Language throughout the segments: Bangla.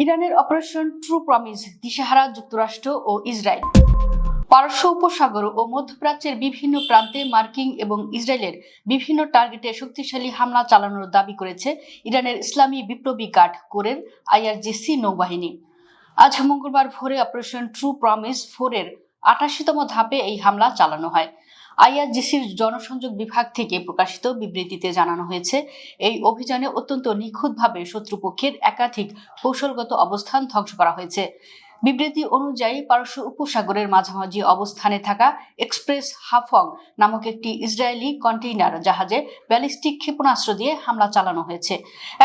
ইরানের অপারেশন ট্রু প্রমিস দিশেহারা যুক্তরাষ্ট্র ও ইসরায়েল। পারস্য উপসাগর ও মধ্যপ্রাচ্যের বিভিন্ন প্রান্তে মার্কিন এবং ইসরায়েলের বিভিন্ন টার্গেটে শক্তিশালী হামলা চালানোর দাবি করেছে ইরানের ইসলামী বিপ্লবী গার্ড কোরের আইআরজিসি নৌবাহিনী। আজ মঙ্গলবার ভোরে অপারেশন ট্রু প্রমিস 4 এর ৮৮তম ধাপে এই হামলা চালানো হয়। আইআরজিসির জনসংযোগ বিভাগ থেকে প্রকাশিত বিবৃতিতে জানানো হয়েছে, এই অভিযানে অত্যন্ত নিখুঁতভাবে শত্রুপক্ষের একাধিক কৌশলগত অবস্থান ধ্বংস করা হয়েছে। বিবৃতি অনুযায়ী পারস্য উপসাগরের মাঝামাঝি অবস্থানে থাকা এক্সপ্রেস হাফং নামক একটি ইসরায়েলি কন্টেইনার জাহাজে ব্যালিস্টিক ক্ষেপণাস্ত্র দিয়ে হামলা চালানো হয়েছে।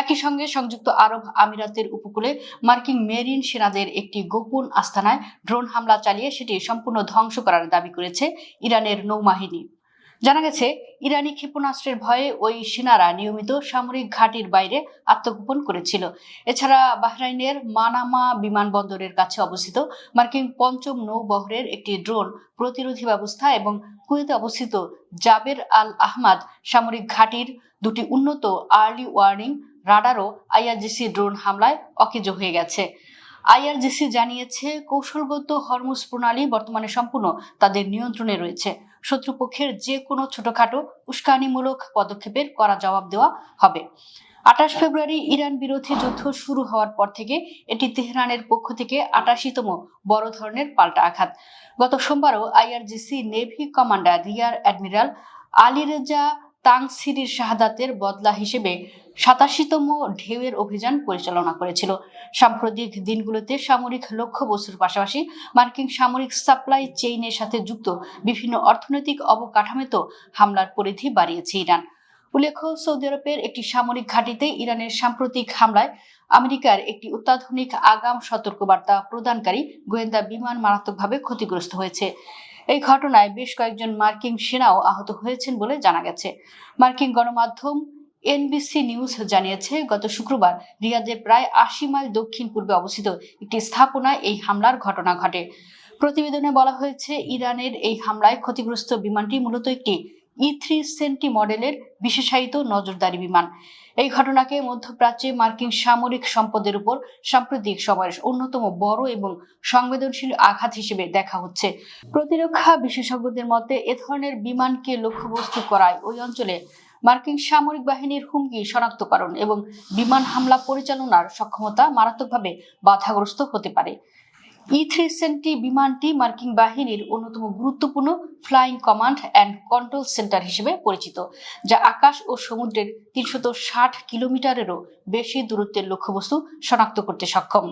একই সঙ্গে সংযুক্ত আরব আমিরাতের উপকূলে মার্কিন মেরিন সেনাদের একটি গোপন আস্তানায় ড্রোন হামলা চালিয়ে সেটি সম্পূর্ণ ধ্বংস করার দাবি করেছে ইরানের নৌবাহিনী। জানা গেছে, ইরানি ক্ষেপণাস্ত্রের ভয়ে ওই সেনারা নিয়মিত সামরিক ঘাঁটির বাইরে আত্মগোপন করেছিল। এছাড়া বাহরাইনের মানামা বিমানবন্দরের কাছে অবস্থিত মার্কিন পঞ্চম নৌবহরের একটি ড্রোন প্রতিরোধী ব্যবস্থা এবং কুয়েতে অবস্থিত জাবের আল আহমাদ সামরিক ঘাঁটির দুটি উন্নত আর্লি ওয়ার্নিং রাডারও আইআরজিসি ড্রোন হামলায় অকেজো হয়ে গেছে। আইআরজিসি জানিয়েছে, কৌশলগত হরমুজ প্রণালী বর্তমানে সম্পূর্ণ তাদের নিয়ন্ত্রণে রয়েছে। শত্রুপক্ষের যে কোনো ছোটখাটো উস্কানিমূলক পদক্ষেপের কড়া জবাব দেওয়া হবে। ২৮ ফেব্রুয়ারি ইরান বিরোধী যুদ্ধ শুরু হওয়ার পর থেকে এটি তেহরানের পক্ষ থেকে ৮৮তম বড় ধরনের পাল্টা আঘাত। গত সোমবারও IRGC navy commander rear admiral Alireza তাংসিরির শাহাদাতের বদলা হিসেবে ৮৭তম ঢেউয়ের অভিযান পরিচালনা করেছিল। সাম্প্রতিক দিনগুলোতে সামরিক লক্ষ্যবস্তুর পাশাপাশি মার্কিন সামরিক সাপ্লাই চেইনের সাথে যুক্ত বিভিন্ন অর্থনৈতিক অবকাঠামোতেও হামলার পরিধি বাড়িয়েছে ইরান। উল্লেখ্য, সৌদি আরবের একটি সামরিক ঘাঁটিতে ইরানের সাম্প্রতিক হামলায় আমেরিকার একটি অত্যাধুনিক আগাম সতর্কবার্তা প্রদানকারী গোয়েন্দা বিমান মারাত্মকভাবে ক্ষতিগ্রস্ত হয়েছে। এই ঘটনায় বেশ কয়েকজন মার্কিন সেনাও আহত হয়েছেন বলে জানা গেছে। মার্কিন গণমাধ্যম এনবিসি নিউজ জানিয়েছে, গত শুক্রবার রিয়াদের প্রায় ৮০ মাইল দক্ষিণ পূর্বে অবস্থিত একটি স্থাপনায় এই হামলার ঘটনা ঘটে। প্রতিবেদনে বলা হয়েছে, ইরানের এই হামলায় ক্ষতিগ্রস্ত বিমানটি মূলত একটি E370 মডেলের বিশেষায়িত নজরদারি বিমান। এই ঘটনাকে মধ্যপ্রাচ্যে মার্কিন সামরিক সম্পদের উপর সাম্প্রতিক সময়ের অন্যতম বড় এবং সংবেদনশীল আঘাত হিসেবে দেখা হচ্ছে। প্রতিরক্ষা বিশেষজ্ঞদের মতে, এ ধরনের বিমানকে লক্ষ্যবস্তু করায় ওই অঞ্চলে মার্কিন সামরিক বাহিনীর হুমকি শনাক্তকরণ এবং বিমান হামলা পরিচালনার সক্ষমতা মারাত্মকভাবে বাধাগ্রস্ত হতে পারে। E370 বিমানটি মার্কিন বাহিনীর অন্যতম গুরুত্বপূর্ণ flying command and control centre হিসেবে পরিচিত, যা আকাশ ও সমুদ্রের ৩৬০ কিলোমিটারেরও বেশি দূরত্বের লক্ষ্যবস্তু শনাক্ত করতে সক্ষম।